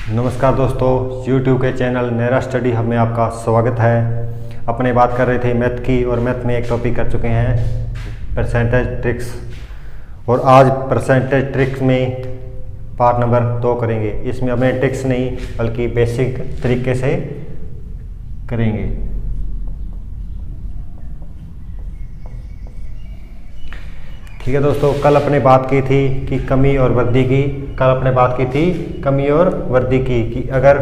नमस्कार दोस्तों, YouTube के चैनल नेरा स्टडी हब में आपका स्वागत है। अपने बात कर रहे थे मैथ की और मैथ में एक टॉपिक कर चुके हैं परसेंटेज ट्रिक्स, और आज परसेंटेज ट्रिक्स में पार्ट नंबर 2 करेंगे। इसमें अपने ट्रिक्स नहीं बल्कि बेसिक तरीके से करेंगे। ठीक है दोस्तों, कल अपने बात की थी कि कमी और वृद्धि की। कल अपने बात की थी कमी और वृद्धि की कि अगर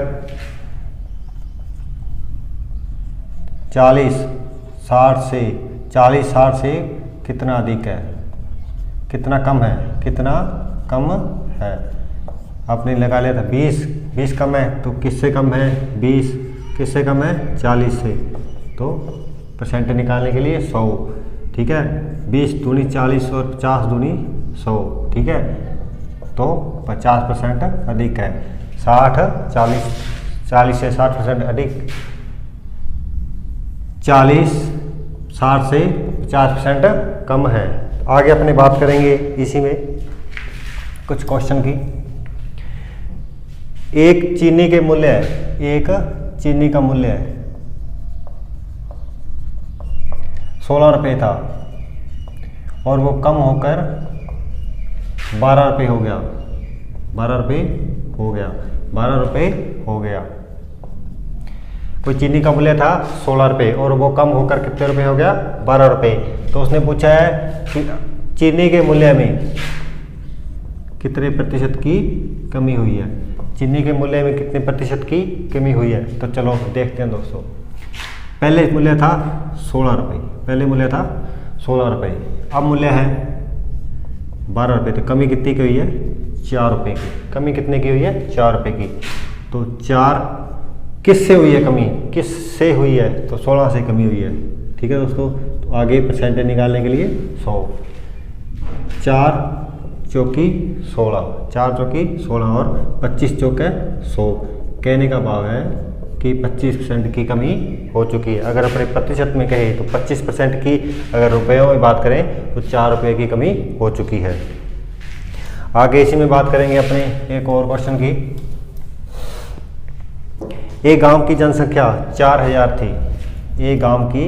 40-60 से कितना अधिक है, कितना कम है, कितना कम है। आपने लगा लिया था 20 कम है तो किससे कम है, 20 किससे कम है, 40 से। तो परसेंट निकालने के लिए 100। ठीक है, 20 दूनी 40 और 50 दूनी 100। ठीक है, तो 50% अधिक है। 40 से 60% अधिक, 60 से 50% कम है। आगे अपने बात करेंगे इसी में कुछ क्वेश्चन की। एक चीनी का मूल्य है 16 रुपये था और वो कम होकर 12 रुपये हो गया। 12 रुपये हो गया। कोई चीनी का मूल्य था 16 रुपये और वो कम होकर कितने रुपये हो गया, 12 रुपये। तो उसने पूछा है कि चीनी के मूल्य में कितने प्रतिशत की कमी हुई है। चीनी के मूल्य में कितने प्रतिशत की कमी हुई है, तो चलो देखते हैं दोस्तों। पहले मूल्य था 16 रुपये, अब मूल्य है 12 रुपये। तो कमी कितनी की हुई है, 4 रुपये की। कमी कितने की हुई है, 4 रुपये की। तो 4 किससे हुई है कमी, किससे हुई है, तो 16 से कमी हुई है। ठीक है दोस्तों, तो आगे परसेंटेज निकालने के लिए 100। 4 चौकी 16 और 25 चौके 100। कहने का भाव है कि 25% की कमी हो चुकी है। अगर अपने प्रतिशत में कहें तो 25% की, अगर रुपयों में बात करें तो 4 रुपये की कमी हो चुकी है। आगे इसी में बात करेंगे अपने एक और क्वेश्चन की। एक गांव की जनसंख्या 4000 थी। एक गांव की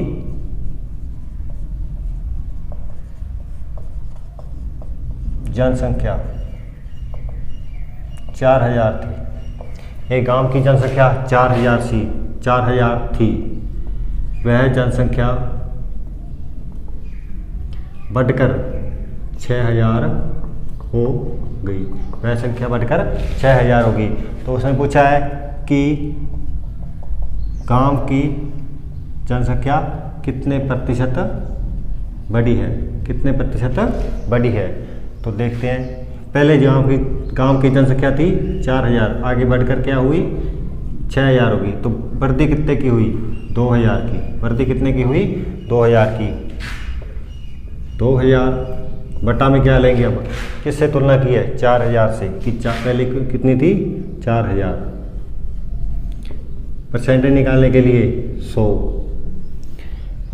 जनसंख्या 4000 थी। एक गांव की जनसंख्या 4000 थी। वह जनसंख्या बढ़कर 6000 हो गई। वह संख्या बढ़कर 6000 हो गई। तो उसने पूछा है कि गांव की जनसंख्या कितने प्रतिशत बढ़ी है, तो देखते हैं। पहले गांव की जनसंख्या थी 4000, आगे बढ़कर क्या हुई, 6000 हो गई। तो वृद्धि कितने की हुई, 2000 की। वृद्धि कितने की हुई, 2000 की। 2000 बटा में क्या लेंगे, अब किससे तुलना की है, 4000 से। कि पहले कितनी थी, 4000। परसेंटेज निकालने के लिए 100।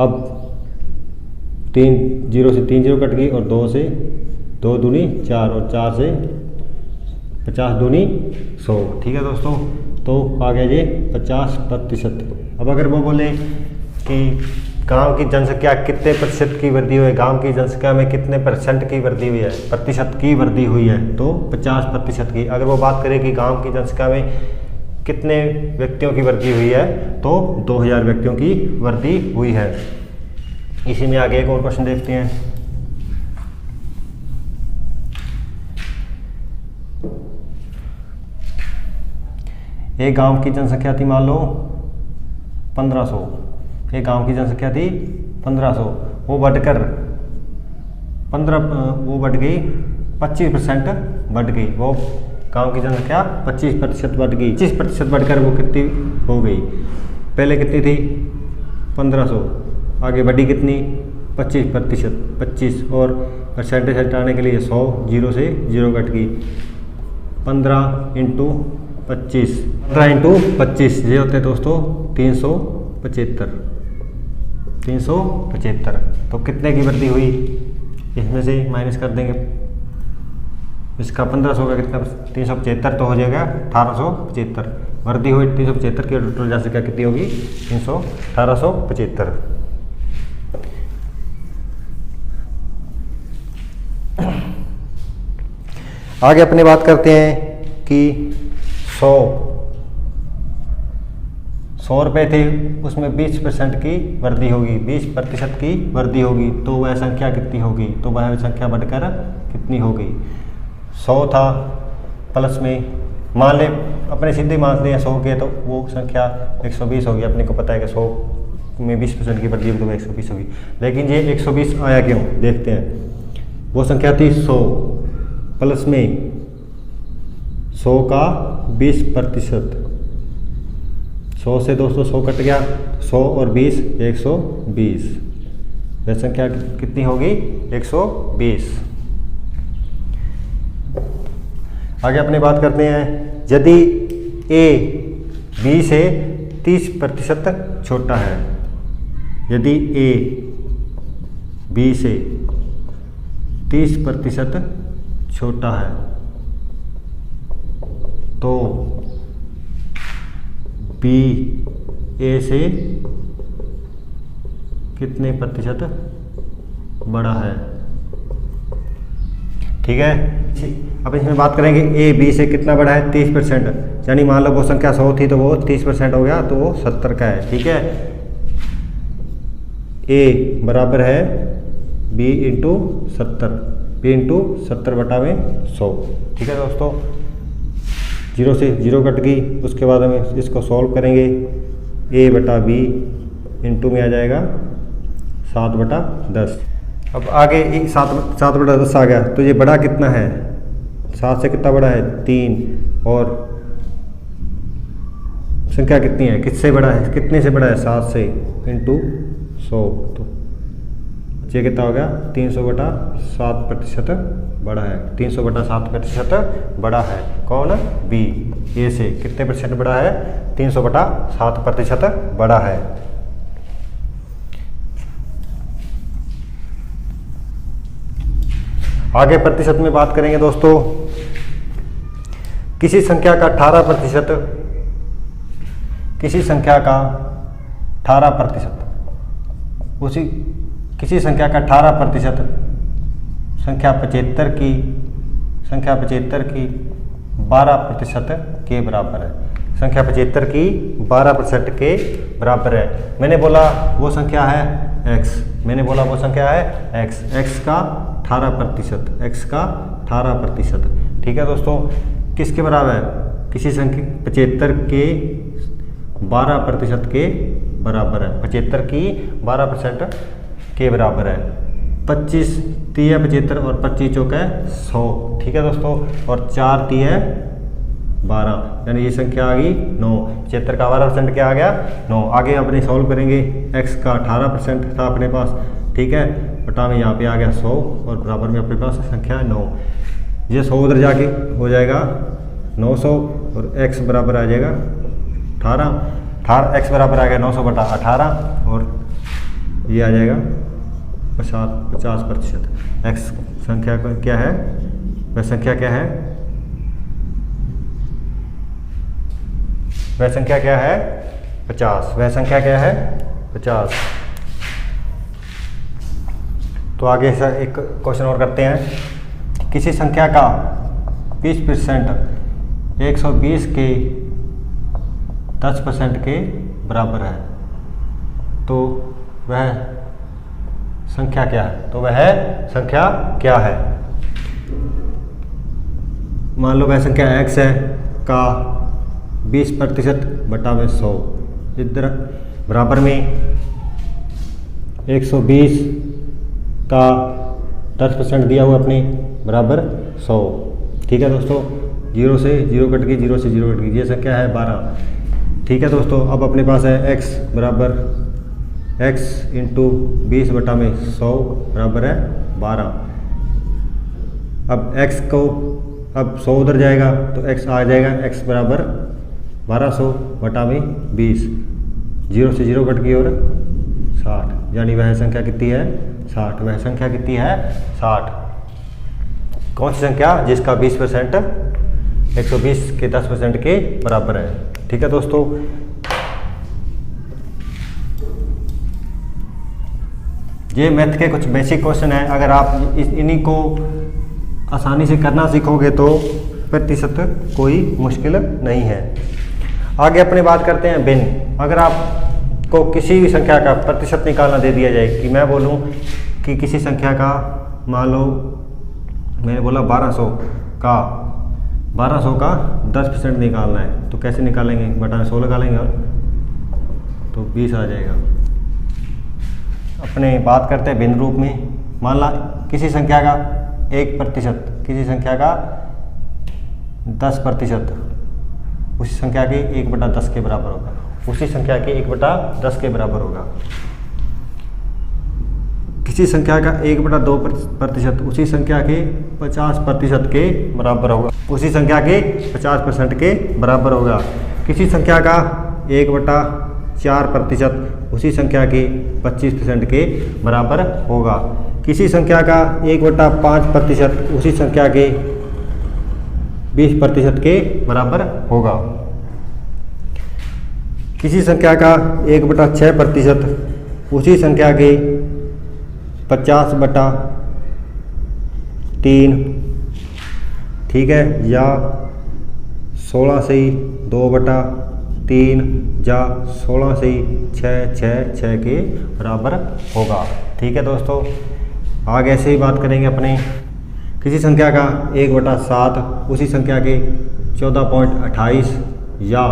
अब 3 0 से 3 0 कट गई और 2 से 2 दूनी 4 और 4 से 50 दूनी 100। ठीक है दोस्तों, तो आ गया ये 50%। अब अगर वो बोले कि गांव की जनसंख्या कितने प्रतिशत की वृद्धि हुई है, गांव की जनसंख्या में कितने परसेंट की वृद्धि हुई है, प्रतिशत की वृद्धि हुई है, तो 50% की। अगर वो बात करें कि गांव की जनसंख्या में कितने व्यक्तियों की वृद्धि हुई है, तो 2000 व्यक्तियों की वृद्धि हुई है। इसी में आगे एक और क्वेश्चन देखते हैं। एक गांव की जनसंख्या थी मान लो 1500। एक गांव की जनसंख्या थी 1500, वो बढ़ गई 25% बढ़ गई। वो गांव की जनसंख्या 25% बढ़ गई। 25% बढ़कर वो कितनी हो गई, पहले कितनी थी 1500, आगे बढ़ी कितनी 25%। 25 और परसेंटेज हटाने के लिए 100, 0 से 0 कट गई। 15 × 25, 15 × 25 ये होते हैं दोस्तों 375। तो कितने की वृद्धि हुई, इसमें से माइनस कर देंगे इसका 1500 का कितना 375 तो हो जाएगा 1875। वृद्धि हुई 375 की, टोटल राशि क्या कितनी होगी 1875। आगे अपने बात करते हैं कि 100 रुपये थे, उसमें 20% की वृद्धि होगी, 20% की वृद्धि होगी, तो वह संख्या कितनी होगी, तो वह संख्या बढ़कर कितनी होगी। 100 था प्लस में मान ले, अपने सीधे मान लें 100 के, तो वो संख्या 120 होगी। अपने को पता है कि 100 में 20% की वृद्धि होगी तो वह 120 होगी। लेकिन ये 120 आया क्यों, देखते हैं। वो संख्या थी 100 प्लस में 100 का 20%, 100 से 200 कट गया, 100 और 20 120, वह संख्या कितनी होगी 120। आगे अपने बात करते हैं, यदि A B से 30% छोटा है, यदि A B से 30% छोटा है तो B A से कितने प्रतिशत बड़ा है। ठीक है, अब इसमें बात करेंगे A B से कितना बड़ा है 30%, यानी मान लो वो संख्या 100 थी तो वो 30% हो गया तो वो 70 का है। ठीक है, A बराबर है B इंटू 70, B इंटू 70 बटा में 100। ठीक है दोस्तों, 0 से 0 कट गई, उसके बाद हम इसको सॉल्व करेंगे। A बटा B इंटू में आ जाएगा 7 बटा 10। अब आगे 7 बटा 10 आ गया, तो ये बड़ा कितना है 7 से कितना बड़ा है 3, और संख्या कितनी है किससे बड़ा है, कितने से बड़ा है 7 से, इंटू 100, तो ये कितना हो गया 300 बटा 7% बड़ा है। 300 बटा 7% बड़ा है कौन, B A से कितने परसेंट बड़ा है 300 बटा 7% बड़ा है। आगे प्रतिशत में बात करेंगे दोस्तों, किसी संख्या का 18%, किसी संख्या का 18%, उसी किसी संख्या का 18% संख्या 75 की 12% के बराबर है। संख्या 75 की 12% के बराबर है। मैंने बोला वो संख्या है x, मैंने बोला वो संख्या है x, x का 18%, x का 18%। ठीक है दोस्तों, किसके बराबर है, किसी संख्या 75 के 12% के बराबर है, 75 की 12% के बराबर है। 25 3 75 और 25 चौका 100। ठीक है दोस्तों, और 4 3 12, यानी ये संख्या आ गई 9। 75 का 12% क्या आ गया 9। आगे अपने सॉल्व करेंगे, x का 18% था अपने पास, ठीक है, बटा में यहाँ पे आ गया 100 और बराबर में अपने पास संख्या 9। ये 100 उधर जाके हो जाएगा 900 और x बराबर आ जाएगा 18, x बराबर आ गया 900 बटा 18 और ये आ जाएगा 50%। x संख्या क्या है, वह संख्या क्या है, वह संख्या क्या है 50, वह संख्या क्या है 50। तो आगे एक क्वेश्चन और करते हैं, किसी संख्या का 20% 120 के 10% के बराबर है, तो वह संख्या क्या है, तो वह संख्या क्या है। मान लो वह संख्या x है का 20% बटा में 100, इधर बराबर में 120 का 10% दिया हुआ अपने बराबर 100। ठीक है दोस्तों, 0 से 0 कट गई, 0 से 0 कट गई, ये संख्या है 12। ठीक है दोस्तों, अब अपने पास है x बराबर x इंटू 20 बटा में 100 बराबर है 12। अब x को अब 100 उधर जाएगा तो x आ जाएगा x बराबर 1200 बटा में 20, 0 से 0 कट गई और 60, यानी वह संख्या कितनी है 60, वह संख्या कितनी है 60। कौन सी संख्या जिसका 20% 120 के 10% के बराबर है। ठीक है दोस्तों, ये मैथ के कुछ बेसिक क्वेश्चन हैं। अगर आप इन्हीं को आसानी से करना सीखोगे तो प्रतिशत कोई मुश्किल नहीं है। आगे अपनी बात करते हैं भिन्न। अगर आपको किसी भी संख्या का प्रतिशत निकालना दे दिया जाए, कि मैं बोलूं कि किसी संख्या का, मान लो मैंने बोला 1200 का 10% निकालना है, तो कैसे निकालेंगे? बटा में 100 लगा लेंगे और तो 20 आ जाएगा। अपने बात करते हैं भिन्न रूप में। मान ला किसी संख्या का 1%, किसी संख्या का 10%, उसी संख्या के 1/10 के बराबर होगा। उसी संख्या के 1/10 के बराबर होगा। किसी संख्या का 1/2%, उसी संख्या के 50% के बराबर होगा। उसी संख्या के 50% के बराबर होगा। किसी संख्या का 1/4%, उसी संख्या के 25% के बराबर होगा। किसी संख्या का 1/5%, उसी संख्या के 20% के बराबर होगा। किसी संख्या का 1/6%, उसी संख्या के 50/3, ठीक है, या 16 से 2/3 या 16 से 6 के बराबर होगा। ठीक है दोस्तों, आगे ऐसे ही बात करेंगे अपने। किसी संख्या का 1/7, उसी संख्या के 14.28 या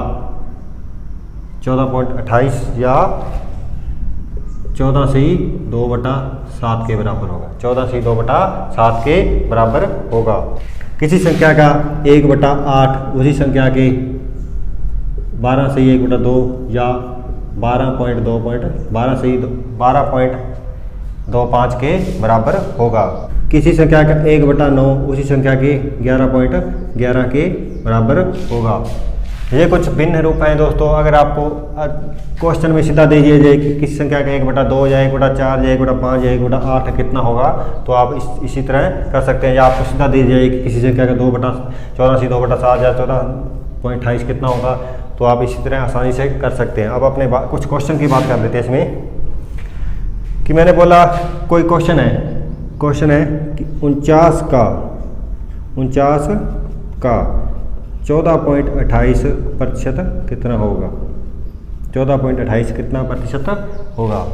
14 से 2/7 के बराबर होगा। 14 से 2/7 के बराबर होगा। किसी संख्या का 1/8, उसी संख्या के 12 से 1/2 या 12.25 के बराबर होगा। किसी संख्या का 1/9, उसी संख्या के 11.11 के बराबर होगा। ये कुछ भिन्न रूप हैं दोस्तों। अगर आपको क्वेश्चन में सीधा दे दिया जाए कि किसी संख्या का 1/2 या 1/4 या 1/5 या 1/8 कितना होगा, तो आप इसी तरह कर सकते हैं। या आपको सीधा दे दिया जाए कि किसी संख्या का 14 से 2/7 या 14.28 कितना होगा, तो आप इसी तरह आसानी से कर सकते हैं। अब अपने कुछ क्वेश्चन की बात कर लेते हैं इसमें। कि मैंने बोला कोई क्वेश्चन है कि 49 का 14.28% कितना होगा? 14.28 कितना प्रतिशत होगा?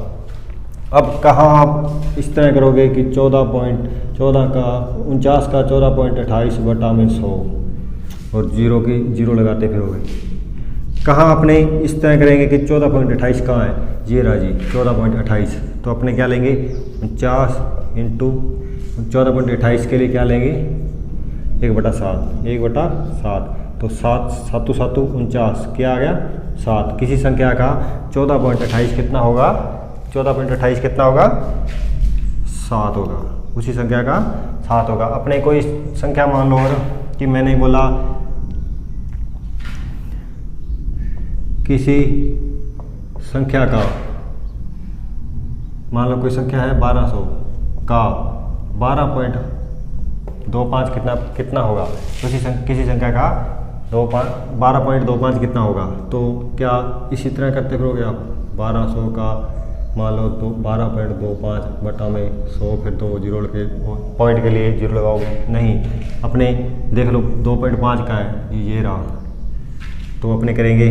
अब कहाँ आप इस तरह करोगे कि 49 का 14.28 बटा में 100 और जीरो लगाते फिरोगे। कहाँ अपने इस तरह करेंगे कि 14.28 कहाँ है? ये रहा जी 14.28। तो अपने क्या लेंगे? 49 इंटू 14.28 के लिए क्या लेंगे? 1/7। तो 7 7 7 49 क्या आ गया? 7। किसी संख्या का 14.28 कितना होगा? 14.28 कितना होगा? 7 होगा। उसी संख्या का 7 होगा। अपने कोई संख्या मान लो, और कि मैंने बोला किसी संख्या का, मान लो कोई संख्या है 1200 का 12.25 कितना होगा? किसी संख्या का 12.25 कितना होगा? तो क्या इसी तरह करते फिरोगे आप? 1200 का मान लो तो 12.25 बटा में 100, फिर 2 जीरो के पॉइंट के लिए जीरो लगाओगे? नहीं, अपने देख लो 2.5 का है, ये रहा। तो अपने करेंगे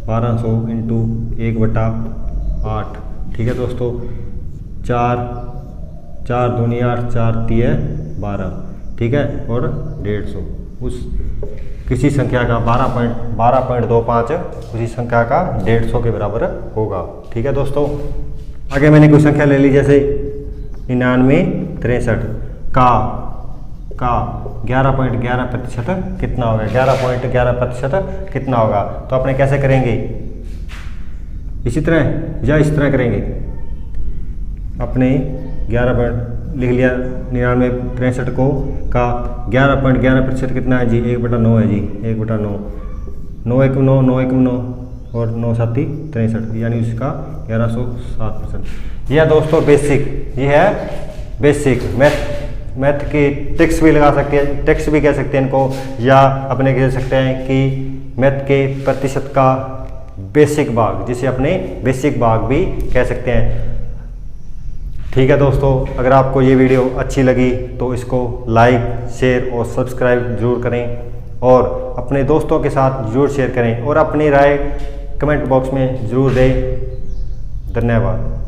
1200 इंटू 1/8। ठीक है दोस्तों, 4 दूनी 8, 4 3 12, ठीक है, और 150 उस किसी संख्या का 12.25 उसी संख्या का 150 के बराबर होगा। ठीक है दोस्तों, आगे मैंने कोई संख्या ले ली जैसे 9963 का 11.11% कितना होगा? 11.11% कितना होगा? तो अपने कैसे करेंगे? इसी तरह या इस तरह करेंगे? अपने 11 लिख लिया 9963 को का 11.11% कितना है जी? 1/9 है जी, 1/9। 9 1 9 9 1 9 और 9 7 63, यानी उसका 1107%। यह दोस्तों बेसिक, ये है बेसिक मैथ मैथ के ट्रिक्स भी लगा सकते हैं, ट्रिक्स भी कह सकते हैं इनको, या अपने कह सकते हैं कि मैथ के प्रतिशत का बेसिक भाग, जिसे अपने बेसिक भाग भी कह सकते हैं। ठीक है दोस्तों, अगर आपको ये वीडियो अच्छी लगी तो इसको लाइक, शेयर और सब्सक्राइब जरूर करें और अपने दोस्तों के साथ जरूर शेयर करें और अपनी राय कमेंट बॉक्स में ज़रूर दें। धन्यवाद।